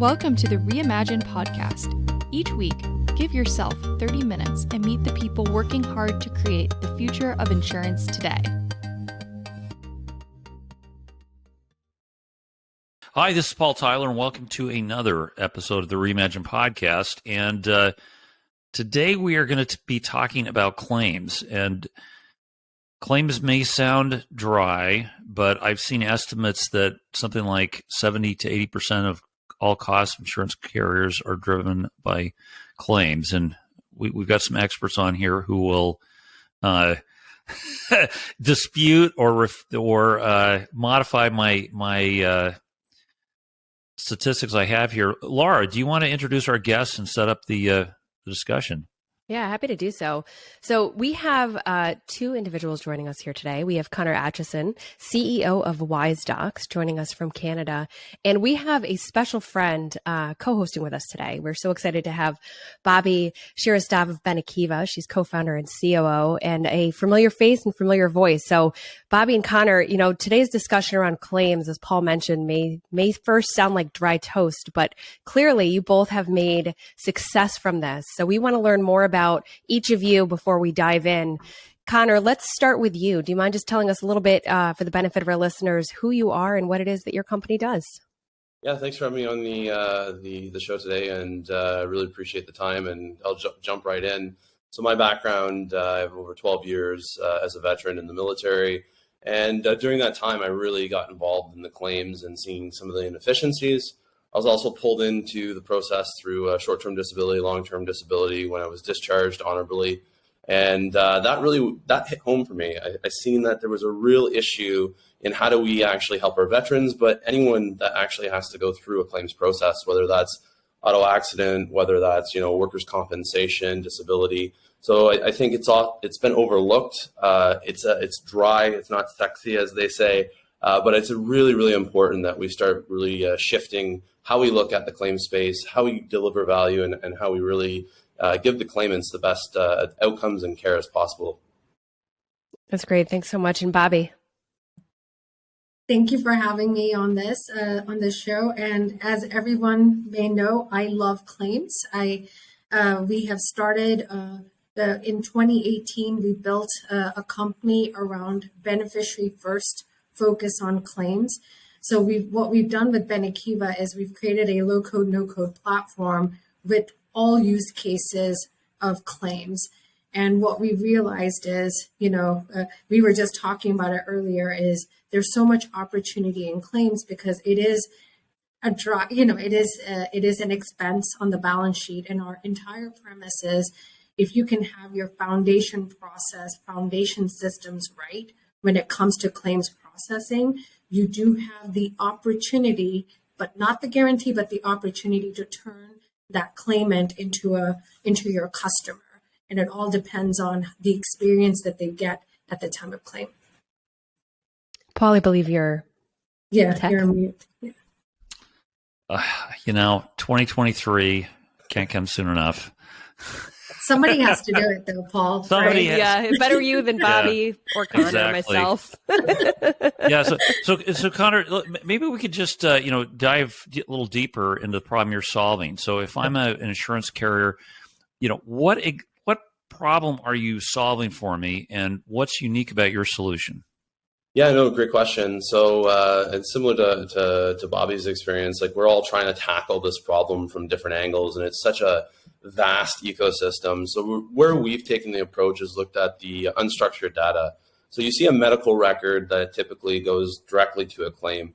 Welcome to the Reimagine podcast. Each week, give yourself 30 minutes and meet the people working hard to create the future of insurance today. Hi, this is Paul Tyler, and welcome to another episode of the Reimagine podcast. And today we are going to be talking about claims. And claims may sound dry, but I've seen estimates that something like 70 to 80% of all costs of insurance carriers are driven by claims. And we've got some experts on here who will dispute or modify my statistics I have here. Laura, do you want to introduce our guests and set up the discussion? Yeah, happy to do so. So we have two individuals joining us here today. We have Connor Atchison, CEO of Wisedocs, joining us from Canada. And we have a special friend co-hosting with us today. We're so excited to have Bobbie Shrivastav of Benekiva. She's co-founder and COO, and a familiar face and familiar voice. So Bobbie and Connor, today's discussion around claims, as Paul mentioned, may first sound like dry toast, but clearly you both have made success from this. So we want to learn more about each of you before we dive in. Connor, let's start with you. Do you mind just telling us a little bit for the benefit of our listeners who you are and what it is that your company does? Yeah, thanks for having me on the show today, and really appreciate the time, and I'll jump right in. So my background, I have over 12 years as a veteran in the military, and during that time I really got involved in the claims and seeing some of the inefficiencies. I was also pulled into the process through short-term disability, long-term disability when I was discharged honorably. And that hit home for me. I seen that there was a real issue in how do we actually help our veterans, but anyone that actually has to go through a claims process, whether that's auto accident, whether that's, workers' compensation, disability. So I think it's been overlooked. It's dry, it's not sexy, as they say, but it's really, really important that we start really shifting how we look at the claim space, how we deliver value, and how we really give the claimants the best outcomes and care as possible. That's great. Thanks so much. And Bobbie. Thank you for having me on this show. And as everyone may know, I love claims. We have started in 2018. We built a company around beneficiary first focus on claims. So what we've done with Benekiva is we've created a low-code, no-code platform with all use cases of claims. And what we realized is, we were just talking about it earlier, is there's so much opportunity in claims because it is it is an expense on the balance sheet. And our entire premise is if you can have your foundation systems right when it comes to claims processing, you do have the opportunity, but not the guarantee, but the opportunity to turn that claimant into your customer. And it all depends on the experience that they get at the time of claim. Paul, I believe you're you're on mute. Yeah. 2023 can't come soon enough. Somebody has to do it though, Paul. Somebody right? Yeah, better you than Bobbie or Connor, exactly. myself. Yeah, so Connor, maybe we could just dive a little deeper into the problem you're solving. So if I'm an insurance carrier, what problem are you solving for me, and what's unique about your solution? Yeah, no, great question. So it's similar to Bobbie's experience. Like, we're all trying to tackle this problem from different angles, and it's such a vast ecosystem. So where we've taken the approach is looked at the unstructured data. So you see a medical record that typically goes directly to a claim,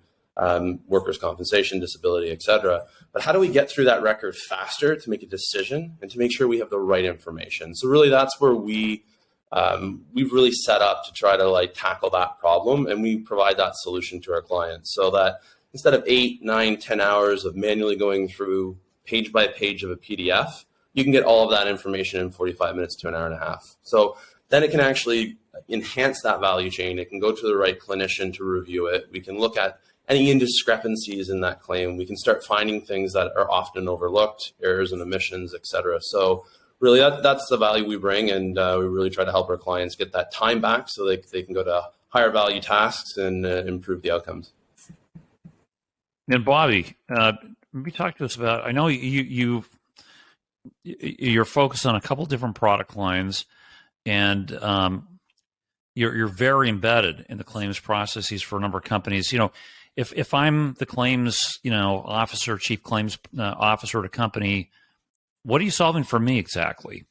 workers' compensation, disability, et cetera. But how do we get through that record faster to make a decision and to make sure we have the right information? So really that's where we've really set up to try to tackle that problem, and we provide that solution to our clients so that instead of 8, 9, 10 hours of manually going through page by page of a PDF, you can get all of that information in 45 minutes to an hour and a half. So then it can actually enhance that value chain. It can go to the right clinician to review it. We can look at any indiscrepancies in that claim. We can start finding things that are often overlooked, errors and omissions, et cetera. So really that's the value we bring, and we really try to help our clients get that time back so they can go to higher value tasks and improve the outcomes. And Bobbie, maybe talk to us about. I know you're focused on a couple different product lines, and you're very embedded in the claims processes for a number of companies. If I'm the claims officer, chief claims officer at a company, what are you solving for me exactly?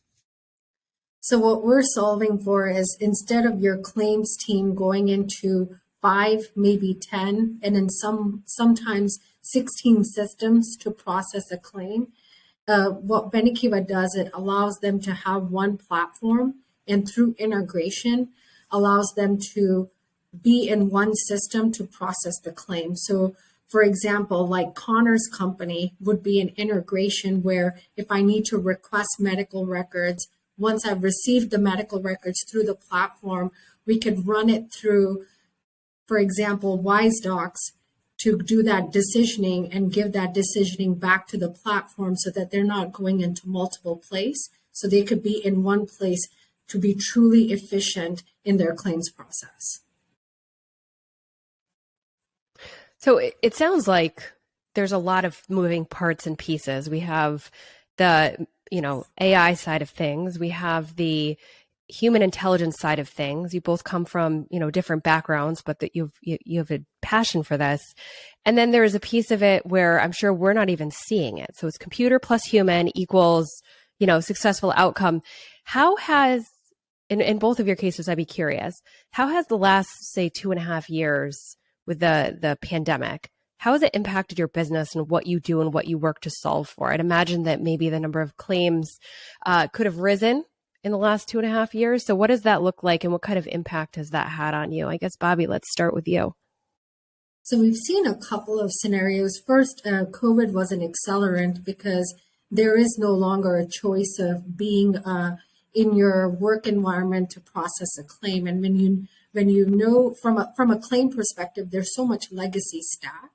So what we're solving for is, instead of your claims team going into 5, maybe 10, and in sometimes 16 systems to process a claim, what Benekiva does, it allows them to have one platform, and through integration allows them to be in one system to process the claim. So for example, like Connor's company would be an integration where if I need to request medical records, once I've received the medical records through the platform, we could run it through, for example, Wisedocs, to do that decisioning and give that decisioning back to the platform so that they're not going into multiple places. So they could be in one place to be truly efficient in their claims process. So it sounds like there's a lot of moving parts and pieces. We have the, AI side of things. We have the human intelligence side of things. You both come from, different backgrounds, but that you have a passion for this. And then there is a piece of it where I'm sure we're not even seeing it. So it's computer plus human equals, successful outcome. How has, in both of your cases, I'd be curious, how has the last, say, 2.5 years with the pandemic, how has it impacted your business and what you do and what you work to solve for? I'd imagine that maybe the number of claims could have risen in the last 2.5 years. So what does that look like, and what kind of impact has that had on you? I guess, Bobbie, let's start with you. So we've seen a couple of scenarios. First, COVID was an accelerant because there is no longer a choice of being in your work environment to process a claim. And when you know from a claim perspective, there's so much legacy stack,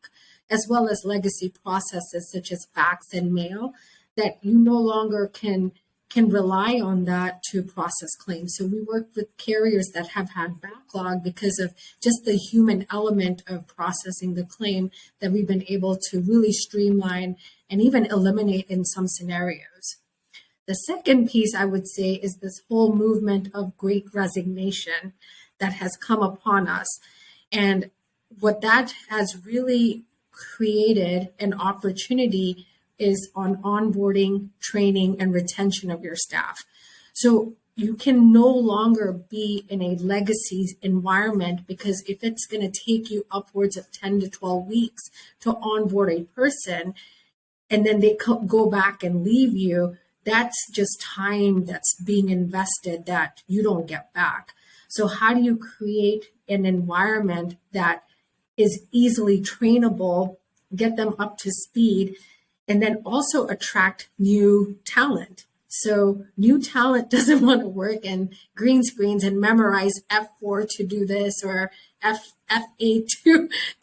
as well as legacy processes such as fax and mail, that you no longer can rely on that to process claims. So we work with carriers that have had backlog because of just the human element of processing the claim, that we've been able to really streamline and even eliminate in some scenarios. The second piece I would say is this whole movement of great resignation that has come upon us. And what that has really created an opportunity is on onboarding, training, and retention of your staff. So you can no longer be in a legacy environment, because if it's going to take you upwards of 10 to 12 weeks to onboard a person, and then they go back and leave you, that's just time that's being invested that you don't get back. So how do you create an environment that is easily trainable, get them up to speed, and then also attract new talent? So new talent doesn't want to work in green screens and memorize F4 to do this, or F8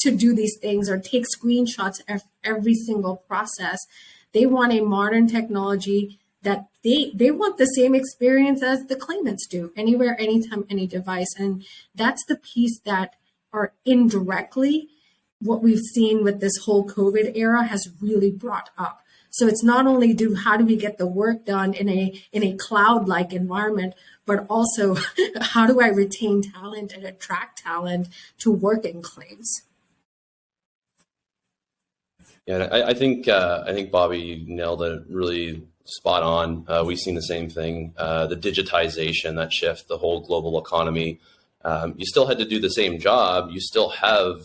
to do these things, or take screenshots of every single process. They want a modern technology that they want the same experience as the claimants do, anywhere, anytime, any device. And that's the piece that are indirectly what we've seen with this whole COVID era has really brought up. So it's not only how do we get the work done in a cloud-like environment, but also how do I retain talent and attract talent to work in claims? Yeah, I think Bobbie nailed it really spot on. We've seen the same thing, the digitization, that shift, the whole global economy. You still had to do the same job. You still have,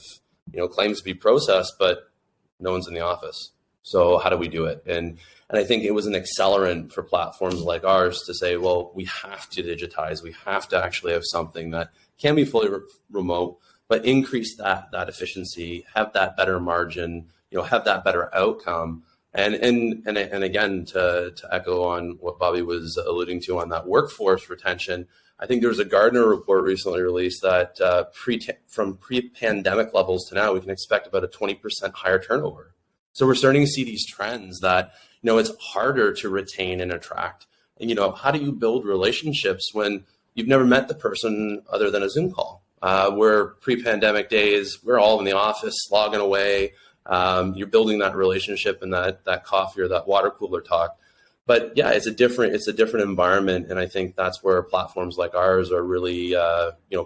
claims to be processed, but no one's in the office. So how do we do it? And I think it was an accelerant for platforms like ours to say, well, we have to digitize. We have to actually have something that can be fully remote, but increase that efficiency, have that better margin, have that better outcome. And again, to echo on what Bobbie was alluding to on that workforce retention, I think there was a Gartner report recently released that from pre-pandemic levels to now, we can expect about a 20% higher turnover. So we're starting to see these trends that, it's harder to retain and attract. And, how do you build relationships when you've never met the person other than a Zoom call? Where pre-pandemic days, we're all in the office slogging away, You're building that relationship and that coffee or that water cooler talk. But yeah, it's a different environment, and I think that's where platforms like ours are really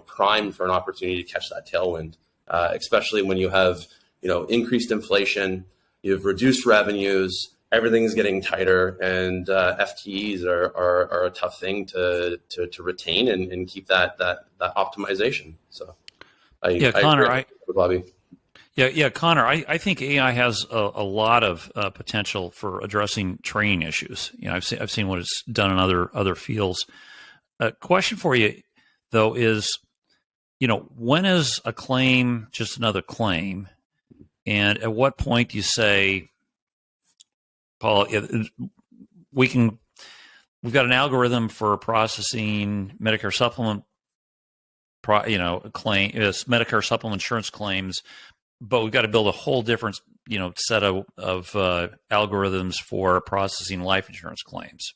primed for an opportunity to catch that tailwind, especially when you have increased inflation, you have reduced revenues, everything's getting tighter, and FTEs are a tough thing to retain and keep that optimization. So, Connor, I agree with Bobbie. Yeah, Connor, I think AI has a lot of potential for addressing training issues. I've seen what it's done in other fields. Question for you, though, is when is a claim just another claim, and at what point do you say, Paul, we've got an algorithm for processing Medicare supplement, Medicare supplement insurance claims, but we've got to build a whole different, set of algorithms for processing life insurance claims?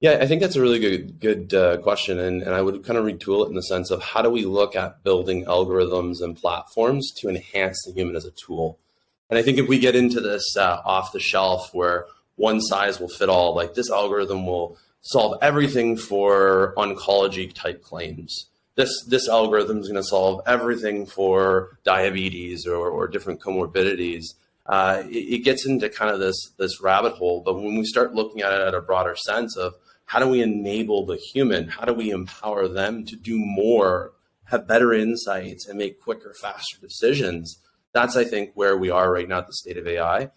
Yeah, I think that's a really good question, and I would kind of retool it in the sense of how do we look at building algorithms and platforms to enhance the human as a tool. And I think if we get into this off the shelf where one size will fit all, like this algorithm will solve everything for oncology type claims. This algorithm is going to solve everything for diabetes or different comorbidities. It gets into kind of this rabbit hole. But when we start looking at it at a broader sense of how do we enable the human, how do we empower them to do more, have better insights, and make quicker, faster decisions, that's, I think, where we are right now at the state of AI.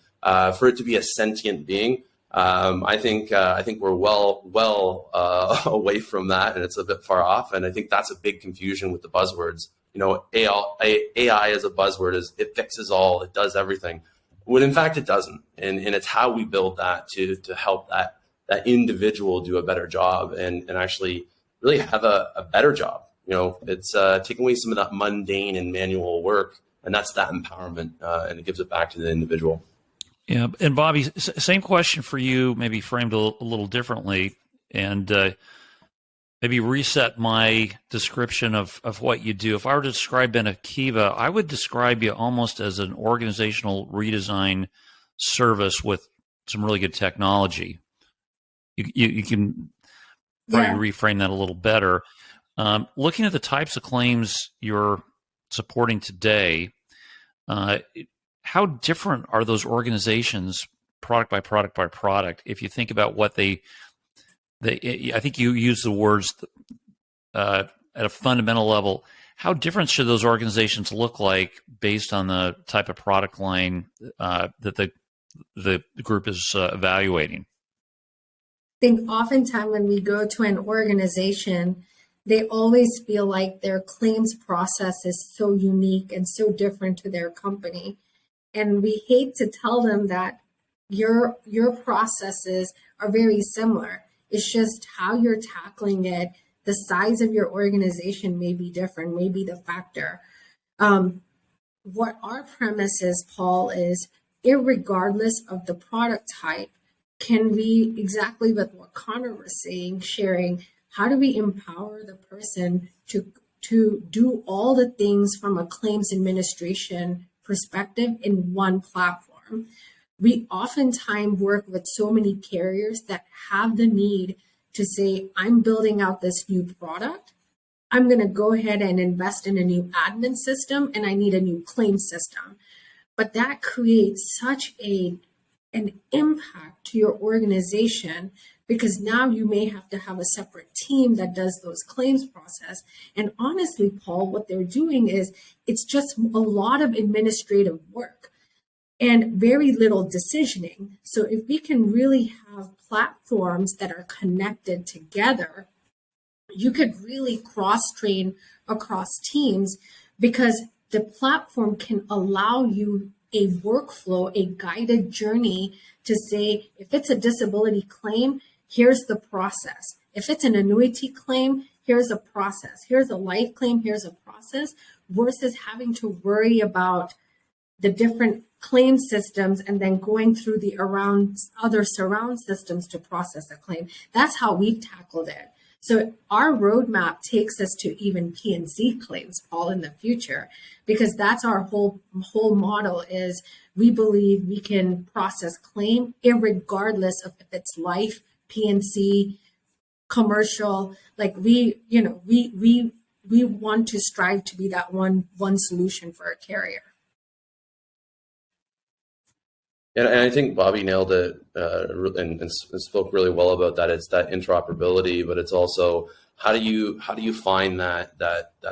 For it to be a sentient being, I think we're well away from that, and it's a bit far off. And I think that's a big confusion with the buzzwords. AI as a buzzword is it fixes all, it does everything, when in fact it doesn't. And it's how we build that to help that individual do a better job and actually really have a better job. It's taking away some of that mundane and manual work, and that's that empowerment, and it gives it back to the individual. Yeah, and Bobbie, same question for you, maybe framed a little differently, and maybe reset my description of what you do. If I were to describe Benekiva, I would describe you almost as an organizational redesign service with some really good technology. You can probably reframe that a little better. Looking at the types of claims you're supporting today, how different are those organizations product by product by product? If you think about what I think you use the words at a fundamental level, how different should those organizations look like based on the type of product line that the group is evaluating? I think oftentimes when we go to an organization, they always feel like their claims process is so unique and so different to their company. And we hate to tell them that your processes are very similar. It's just how you're tackling it. The size of your organization may be different, may be the factor. What our premise is, Paul, is irregardless of the product type, can we, exactly with what Connor was saying, sharing, how do we empower the person to do all the things from a claims administration perspective in one platform? We oftentimes work with so many carriers that have the need to say, I'm building out this new product. I'm going to go ahead and invest in a new admin system, and I need a new claim system. But that creates such an impact to your organization, because now you may have to have a separate team that does those claims process. And honestly, Paul, what they're doing is it's just a lot of administrative work and very little decisioning. So if we can really have platforms that are connected together, you could really cross-train across teams, because the platform can allow you a workflow, a guided journey to say, if it's a disability claim, here's the process. If it's an annuity claim, here's a process. Here's a life claim, here's a process, versus having to worry about the different claim systems and then going through the other surround systems to process a claim. That's how we've tackled it. So our roadmap takes us to even P&C claims all in the future, because that's our whole model is we believe we can process claim irregardless of if it's life, P&C, commercial. Like we want to strive to be that one solution for a carrier. And I think Bobbie nailed it and spoke really well about that. It's that interoperability, but it's also how do you find that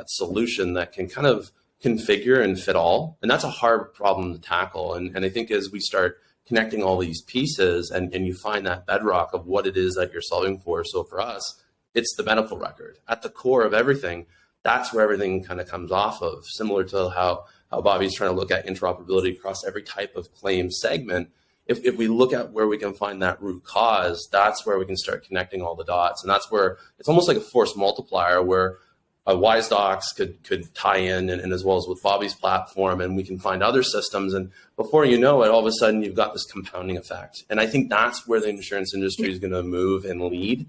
solution that can kind of configure and fit all? And that's a hard problem to tackle. And I think as we start connecting all these pieces and you find that bedrock of what it is that you're solving for. So for us, it's the medical record at the core of everything. That's where everything kind of comes off of, similar to how Bobbie's trying to look at interoperability across every type of claim segment. If we look at where we can find that root cause, that's where we can start connecting all the dots. And that's where it's almost like a force multiplier where a Wisedocs could tie in and as well as with Bobbie's platform, and we can find other systems. And before you know it, all of a sudden you've got this compounding effect. And I think that's where the insurance industry is going to move and lead. It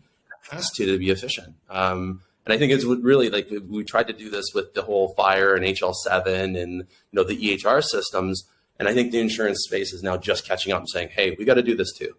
has to be efficient. And I think it's really like we tried to do this with the whole fire and HL7 and the EHR systems. And I think the insurance space is now just catching up and saying, hey, we got to do this too.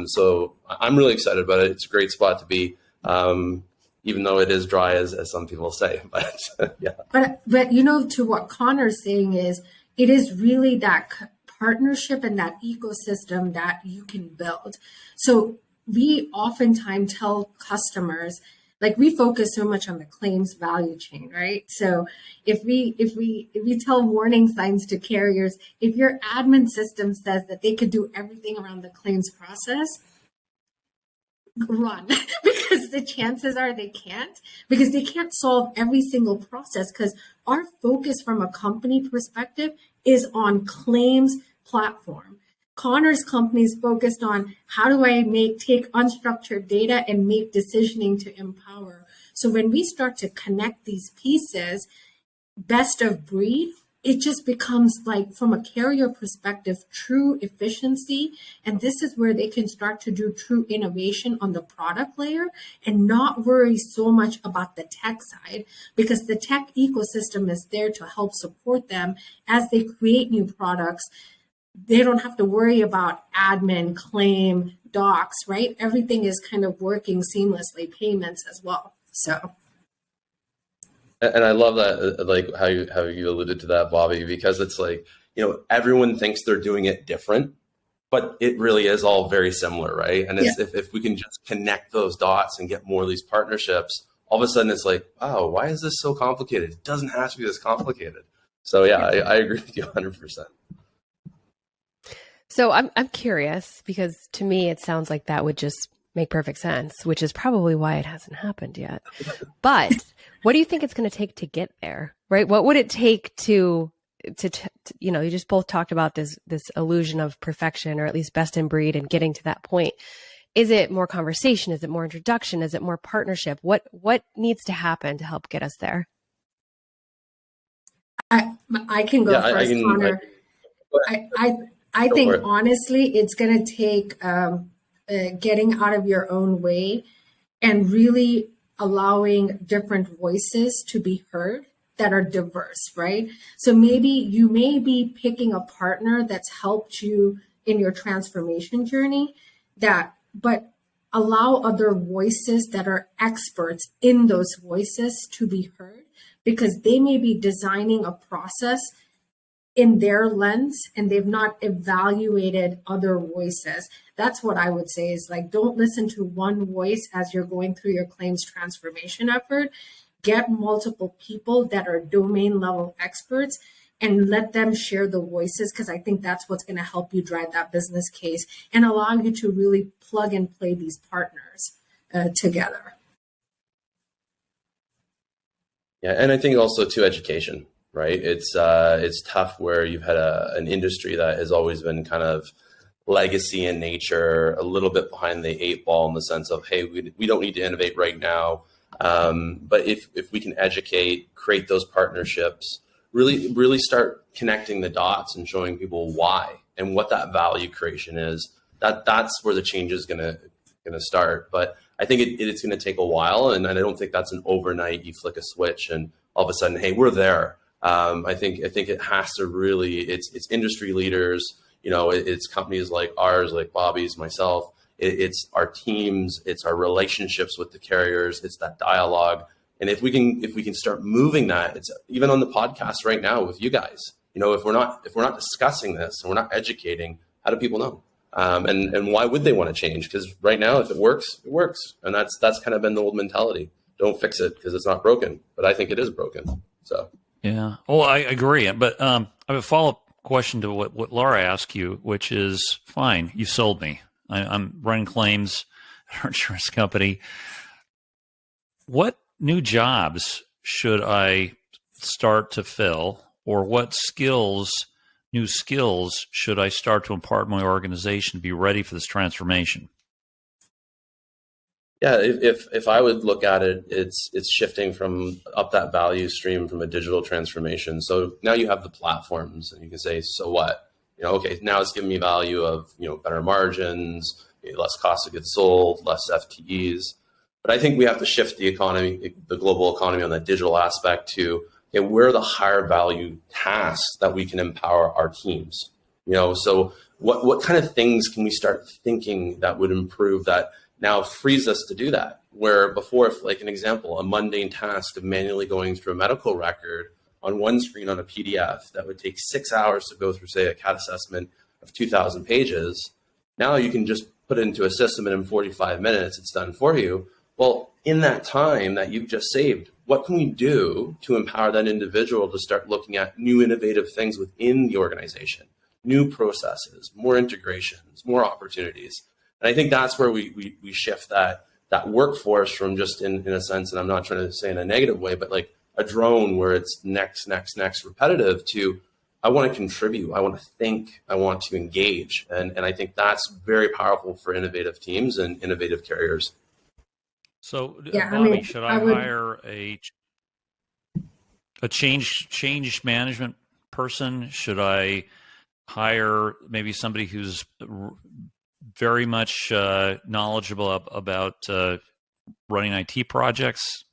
So I'm really excited about it. It's a great spot to be, even though it is dry, as some people say. But yeah. But to what Connor's saying is, it is really that partnership and that ecosystem that you can build. So we oftentimes tell customers, like we focus so much on the claims value chain, right? So if we tell warning signs to carriers, if your admin system says that they could do everything around the claims process, run, because the chances are they can't, because they can't solve every single process, because our focus from a company perspective is on claims platform. Connor's company is focused on how do I take unstructured data and make decisioning to empower. So when we start to connect these pieces, best of breed, it just becomes like, from a carrier perspective, true efficiency. And this is where they can start to do true innovation on the product layer and not worry so much about the tech side, because the tech ecosystem is there to help support them as they create new products. They don't have to worry about admin, claim, docs, right? Everything is kind of working seamlessly, payments as well. So. And I love that, like how you alluded to that, Bobbie, because it's like, everyone thinks they're doing it different, but it really is all very similar, right? And it's, if we can just connect those dots and get more of these partnerships, all of a sudden it's like, oh, why is this so complicated? It doesn't have to be this complicated. So yeah, I agree with you 100%. So I'm curious, because to me it sounds like that would just make perfect sense, which is probably why it hasn't happened yet. But what do you think it's going to take to get there, right? What would it take to you just both talked about this illusion of perfection, or at least best in breed, and getting to that point. Is it more conversation? Is it more introduction? Is it more partnership? What needs to happen to help get us there? I can go first, Connor. I think honestly, it's going to take getting out of your own way and really allowing different voices to be heard that are diverse, right? So maybe you may be picking a partner that's helped you in your transformation journey, but allow other voices that are experts in those voices to be heard, because they may be designing a process in their lens and they've not evaluated other voices. That's what I would say is, like, don't listen to one voice as you're going through your claims transformation effort. Get multiple people that are domain level experts and let them share the voices, because I think that's what's going to help you drive that business case and allow you to really plug and play these partners together. Yeah, and I think also to education. Right, it's tough where you've had an industry that has always been kind of legacy in nature, a little bit behind the eight ball in the sense of, hey, we don't need to innovate right now. But if we can educate, create those partnerships, really start connecting the dots and showing people why and what that value creation is, that's where the change is gonna start. But I think it's going to take a while, and I don't think that's an overnight, you flick a switch and all of a sudden, hey, we're there. I think it has to really, it's industry leaders, it's companies like ours, like Bobbie's, myself, it's our teams, it's our relationships with the carriers, it's that dialogue. And if we can start moving that, it's even on the podcast right now with you guys, if we're not discussing this and we're not educating, how do people know? And why would they want to change? Because right now, if it works, it works. And that's kind of been the old mentality. Don't fix it because it's not broken. But I think it is broken. So. Yeah. Well, I agree. But I have a follow-up question to what Laura asked you, which is, fine, you sold me. I'm running claims at our insurance company. What new jobs should I start to fill, or what new skills should I start to impart in my organization to be ready for this transformation? Yeah, if I would look at it, it's shifting from up that value stream from a digital transformation. So now you have the platforms, and you can say, so what? Okay, now it's giving me value of better margins, less cost of goods sold, less FTEs. But I think we have to shift the economy, the global economy, on that digital aspect to where are the higher value tasks that we can empower our teams. So what kind of things can we start thinking that would improve that? Now frees us to do that, where before, if, like an example, a mundane task of manually going through a medical record on one screen on a PDF that would take 6 hours to go through, say, a CAT assessment of 2,000 pages, now you can just put it into a system and in 45 minutes, it's done for you. Well, in that time that you've just saved, what can we do to empower that individual to start looking at new innovative things within the organization, new processes, more integrations, more opportunities? And I think that's where we shift that workforce from just in a sense, and I'm not trying to say in a negative way, but like a drone where it's next repetitive to, I want to contribute, I want to think, I want to engage. And I think that's very powerful for innovative teams and innovative carriers. So, yeah, Bobbie, should I hire a change management person? Should I hire maybe somebody who's very much knowledgeable about running IT projects?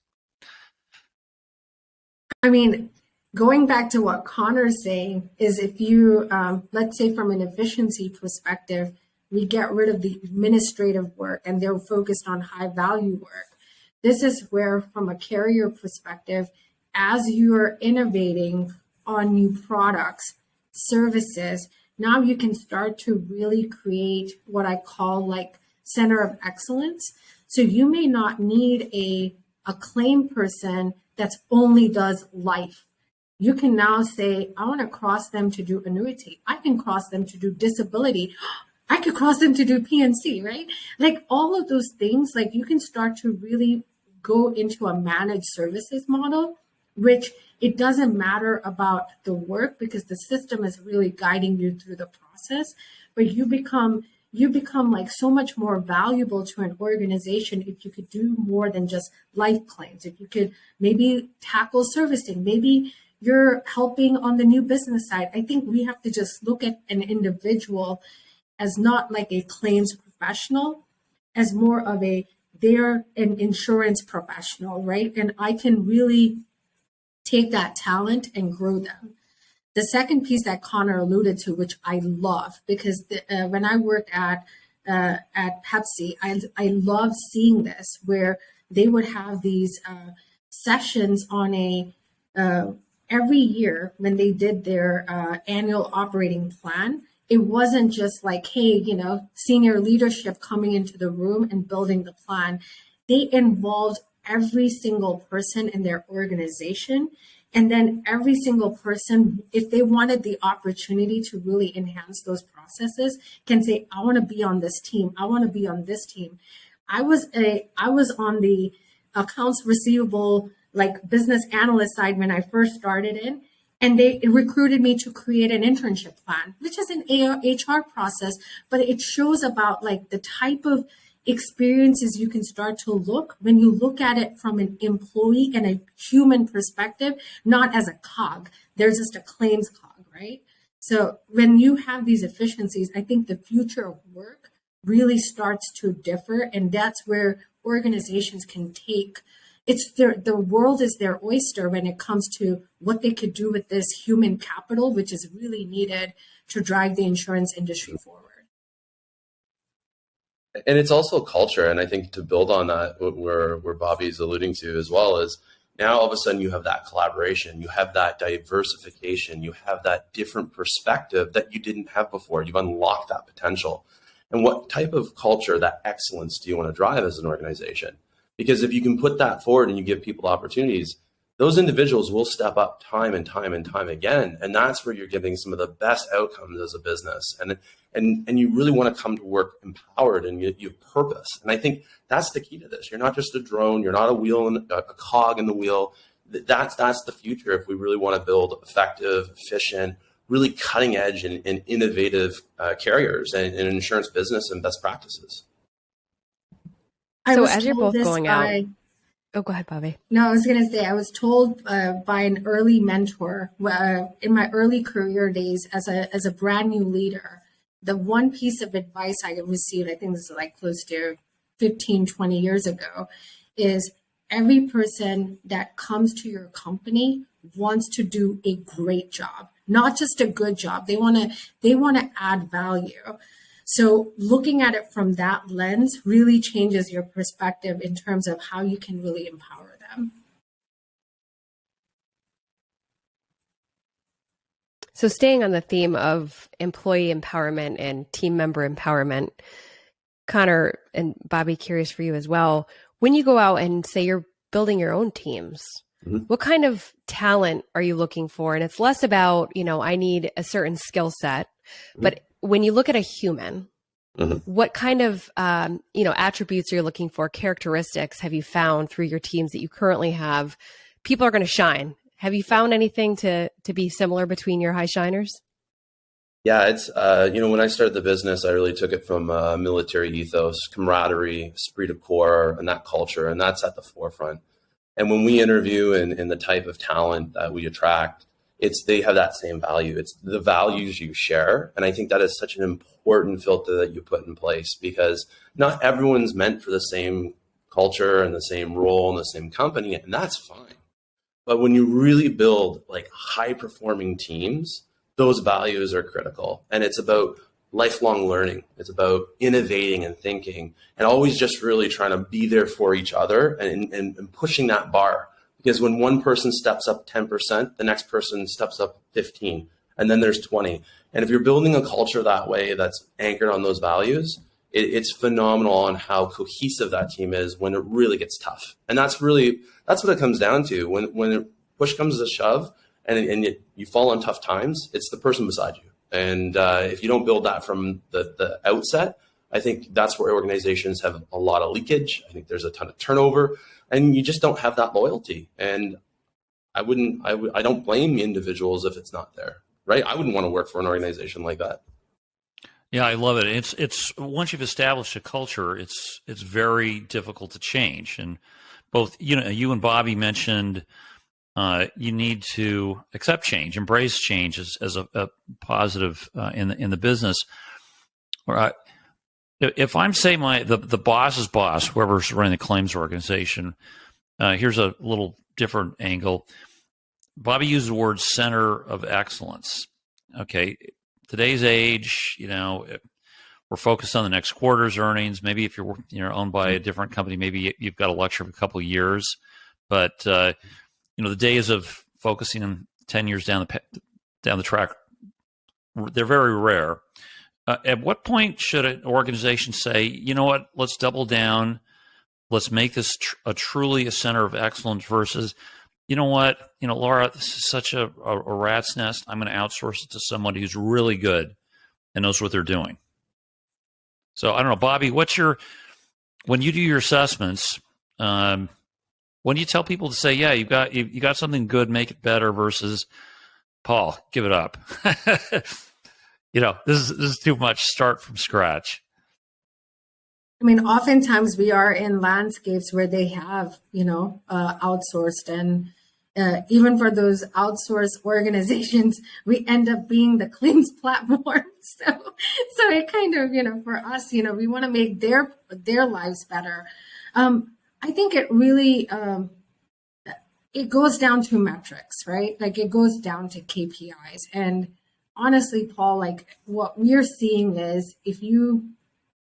I mean, going back to what Connor's saying is, if you, let's say from an efficiency perspective, we get rid of the administrative work and they're focused on high value work. This is where, from a carrier perspective, as you're innovating on new products, services, now you can start to really create what I call like center of excellence. So you may not need a claim person that's only does life. You can now say, I want to cross them to do annuity. I can cross them to do disability. I could cross them to do PNC, right? Like all of those things, like you can start to really go into a managed services model, which it doesn't matter about the work because the system is really guiding you through the process, but you become like so much more valuable to an organization if you could do more than just life claims. If you could maybe tackle servicing, maybe you're helping on the new business side. I think we have to just look at an individual as not like a claims professional, as more of they're an insurance professional, right? And I can really take that talent and grow them. The second piece that Connor alluded to, which I love, because when I worked at Pepsi, I love seeing this, where they would have these sessions on every year when they did their annual operating plan. It wasn't just like, hey, senior leadership coming into the room and building the plan. They involved every single person in their organization. And then every single person, if they wanted the opportunity to really enhance those processes, can say, I want to be on this team. I want to be on this team. I was on the accounts receivable, like business analyst side when I first started in. And they recruited me to create an internship plan, which is an HR process, but it shows about like the type of experiences you can start to look when you look at it from an employee and a human perspective, not as a cog. There's just a claims cog, right? So when you have these efficiencies, I think the future of work really starts to differ. And that's where organizations can take. The world is their oyster when it comes to what they could do with this human capital, which is really needed to drive the insurance industry forward. And it's also culture. And I think to build on that, where Bobbie's alluding to as well, is now all of a sudden you have that collaboration, you have that diversification, you have that different perspective that you didn't have before. You've unlocked that potential. And what type of culture, that excellence, do you want to drive as an organization? Because if you can put that forward and you give people opportunities, those individuals will step up time and time and time again. And that's where you're getting some of the best outcomes as a business. And you really want to come to work empowered and you have purpose. And I think that's the key to this. You're not just a drone. You're not a cog in the wheel. That's the future if we really want to build effective, efficient, really cutting edge and innovative carriers and insurance business and best practices. So as you're both going out. Oh, go ahead, Bobbie. No, I was going to say, I was told by an early mentor in my early career days as a brand new leader, the one piece of advice I received, I think this is like close to 15, 20 years ago, is every person that comes to your company wants to do a great job, not just a good job. They want to add value. So looking at it from that lens really changes your perspective in terms of how you can really empower them. So staying on the theme of employee empowerment and team member empowerment, Connor and Bobbie, curious for you as well. When you go out and say you're building your own teams, what kind of talent are you looking for? And it's less about, I need a certain skill set, but when you look at a human, what kind of, attributes are you looking for? Characteristics have you found through your teams that you currently have? People are going to shine. Have you found anything to be similar between your high shiners? Yeah, it's, when I started the business, I really took it from military ethos, camaraderie, esprit de corps, and that culture, and that's at the forefront. And when we interview and the type of talent that we attract, they have that same value. It's the values you share. And I think that is such an important filter that you put in place, because not everyone's meant for the same culture and the same role in the same company, and that's fine. But when you really build like high performing teams, those values are critical. And it's about lifelong learning. It's about innovating and thinking and always just really trying to be there for each other and pushing that bar. Because when one person steps up 10%, the next person steps up 15, and then there's 20. And if you're building a culture that way, that's anchored on those values, it's phenomenal on how cohesive that team is when it really gets tough. And that's what it comes down to. When push comes to shove and you fall on tough times, it's the person beside you. And if you don't build that from the outset, I think that's where organizations have a lot of leakage. I think there's a ton of turnover, and you just don't have that loyalty. And I don't blame individuals if it's not there, right? I wouldn't want to work for an organization like that. Yeah, I love it. It's once you've established a culture, it's very difficult to change. And both you and Bobbie mentioned you need to accept change, embrace change as a positive in the business. If I'm saying the boss's boss, whoever's running the claims organization, here's a little different angle. Bobbie used the word center of excellence. Okay, today's age, we're focused on the next quarter's earnings. Maybe if you're owned by a different company, maybe you've got a luxury of a couple of years. But the days of focusing on 10 years down the track, they're very rare. At what point should an organization say, you know what, let's double down, let's make this truly a center of excellence versus, you know what, Laura, this is such a rat's nest, I'm going to outsource it to somebody who's really good and knows what they're doing. So I don't know, Bobbie, when you do your assessments, when do you tell people to say, yeah, you got something good, make it better versus, Paul, give it up. This is too much. Start from scratch. I mean, oftentimes we are in landscapes where they have, outsourced, and even for those outsourced organizations, we end up being the claims platform. So it kind of, for us, we want to make their lives better. I think it really, it goes down to metrics, right? Like it goes down to KPIs. And honestly, Paul, like what we're seeing is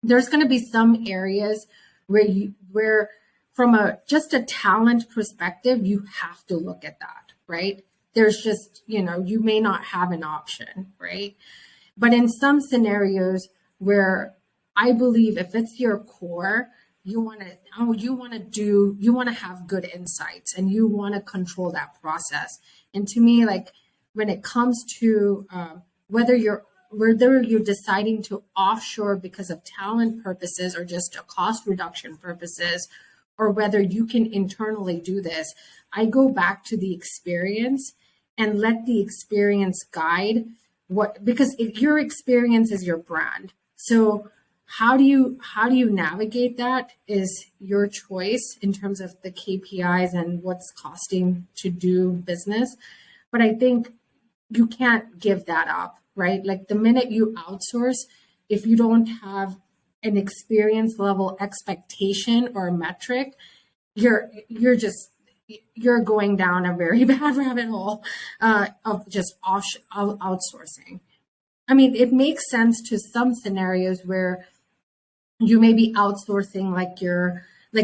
there's going to be some areas where from just a talent perspective, you have to look at that, right? There's just, you may not have an option, right? But in some scenarios where I believe if it's your core, you want to have good insights and you want to control that process. And to me, like when it comes to whether you're deciding to offshore because of talent purposes or just a cost reduction purposes, or whether you can internally do this, I go back to the experience and let the experience guide because your experience is your brand. So how do you navigate that is your choice in terms of the KPIs and what's costing to do business. But I think you can't give that up, right? Like the minute you outsource, if you don't have an experience level expectation or metric, you're going down a very bad rabbit hole of just outsourcing. I mean, it makes sense to some scenarios where you may be outsourcing like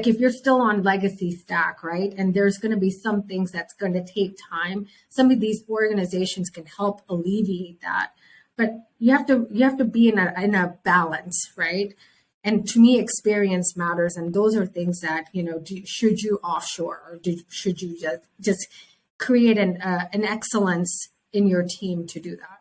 if you're still on legacy stack, right? And there's going to be some things that's going to take time. Some of these organizations can help alleviate that, but you have to be in a balance, right? And to me, experience matters, and those are things that should you offshore or should you just create an excellence in your team to do that?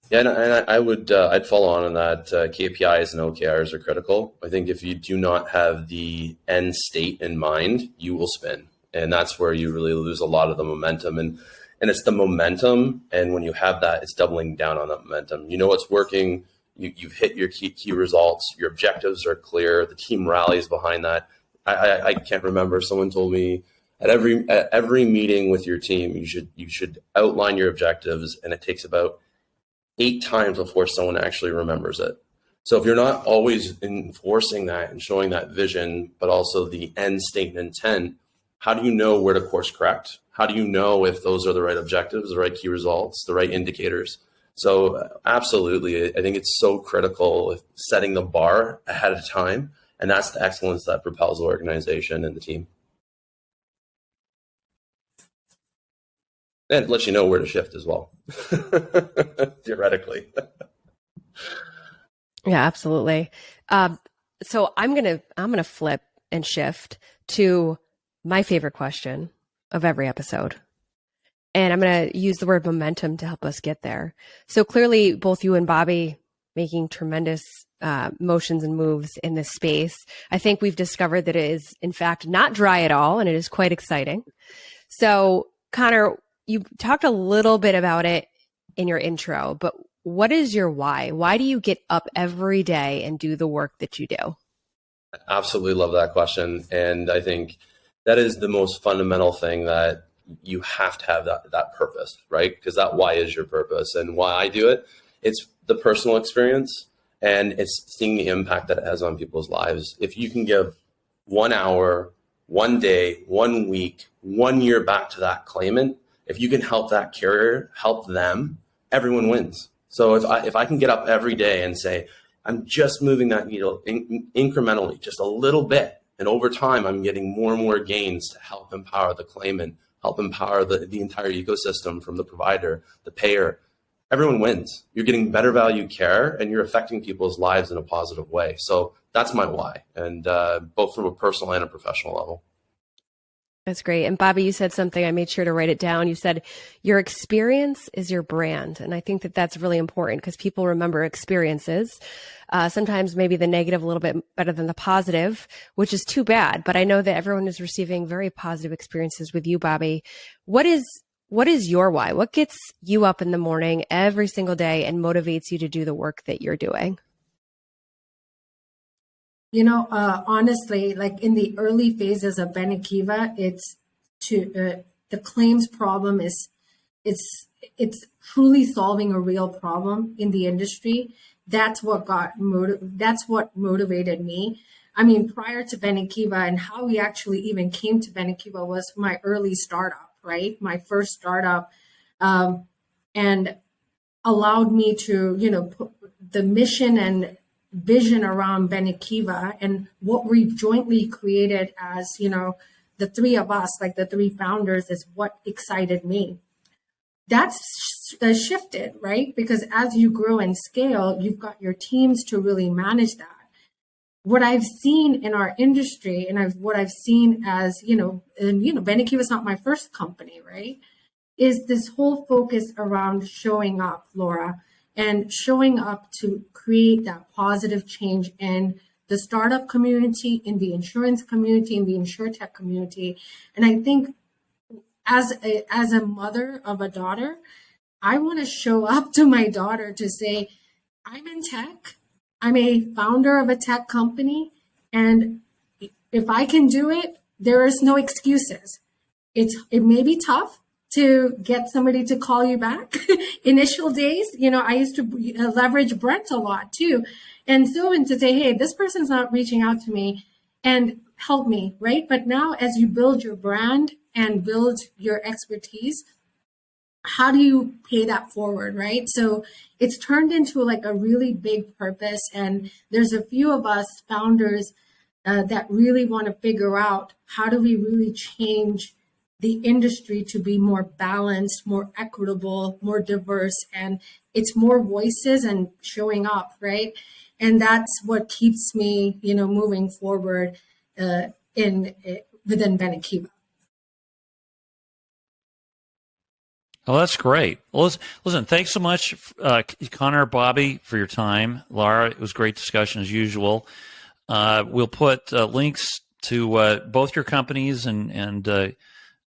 Yeah, and I would I'd follow on that. KPIs and OKRs are critical. I think if you do not have the end state in mind, you will spin, and that's where you really lose a lot of the momentum. And it's the momentum, and when you have that, it's doubling down on that momentum. You know what's working. You've hit your key results. Your objectives are clear. The team rallies behind that. I can't remember. Someone told me at every meeting with your team, you should outline your objectives, and it takes about 8 times before someone actually remembers it. So if you're not always enforcing that and showing that vision, but also the end state and intent, how do you know where to course correct? How do you know if those are the right objectives, the right key results, the right indicators? So absolutely, I think it's so critical setting the bar ahead of time. And that's the excellence that propels the organization and the team. And it lets you know where to shift as well, theoretically. Yeah, absolutely. So I'm gonna flip and shift to my favorite question of every episode. And I'm going to use the word momentum to help us get there. So clearly, both you and Bobbie making tremendous motions and moves in this space. I think we've discovered that it is, in fact, not dry at all, and it is quite exciting. So, Connor, you talked a little bit about it in your intro, but what is your why? Why do you get up every day and do the work that you do? I absolutely love that question. And I think that is the most fundamental thing, that you have to have that purpose, right? Because that why is your purpose. And why I do it, it's the personal experience, and it's seeing the impact that it has on people's lives. If you can give 1 hour, 1 day, 1 week, 1 year back to that claimant, if you can help that carrier, help them, everyone wins. So if I can get up every day and say, I'm just moving that needle incrementally, just a little bit, and over time, I'm getting more and more gains to help empower the claimant, help empower the entire ecosystem, from the provider, the payer. Everyone wins. You're getting better value care, and you're affecting people's lives in a positive way. So that's my why, and both from a personal and a professional level. That's great. And Bobbie, you said something, I made sure to write it down. You said your experience is your brand. And I think that that's really important, because people remember experiences. Sometimes maybe the negative a little bit better than the positive, which is too bad. But I know that everyone is receiving very positive experiences with you, Bobbie. What is your why? What gets you up in the morning every single day and motivates you to do the work that you're doing? Honestly, like in the early phases of Benekiva, it's the claims problem is it's truly solving a real problem in the industry. That's what motivated me. I mean, prior to Benekiva, and how we actually even came to Benekiva was my early startup, right? My first startup, and allowed me to, put the mission and vision around Benekiva and what we've jointly created as, the three of us, like the three founders, is what excited me. That's shifted, right? Because as you grow and scale, you've got your teams to really manage that. What I've seen in our industry, and what I've seen as, Benekiva is not my first company, right? Is this whole focus around showing up, Laura, and showing up to create that positive change in the startup community, in the insurance community, in the insurtech community. And I think as a mother of a daughter, I want to show up to my daughter to say, I'm in tech. I'm a founder of a tech company. And if I can do it, there is no excuses. It may be tough to get somebody to call you back. Initial days, I used to leverage Brent a lot too. And to say, hey, this person's not reaching out to me and help me, right? But now as you build your brand and build your expertise, how do you pay that forward, right? So it's turned into like a really big purpose. And there's a few of us founders that really want to figure out how do we really change the industry to be more balanced, more equitable, more diverse, and it's more voices and showing up, right? And that's what keeps me, moving forward within Benekiva. Oh, that's great. Well, listen, thanks so much, Connor, Bobbie, for your time. Laura, it was a great discussion as usual. We'll put links to both your companies and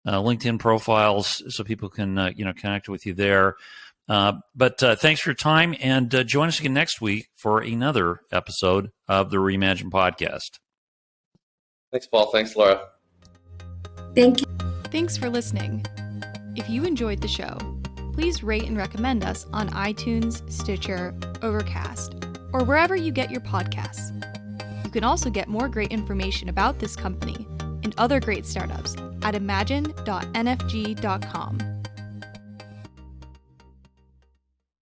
LinkedIn profiles so people can connect with you there. But thanks for your time, and join us again next week for another episode of the Reimagine podcast. Thanks, Paul. Thanks, Laura. Thank you. Thanks for listening. If you enjoyed the show, please rate and recommend us on iTunes, Stitcher, Overcast, or wherever you get your podcasts. You can also get more great information about this company and other great startups at imagine.nfg.com.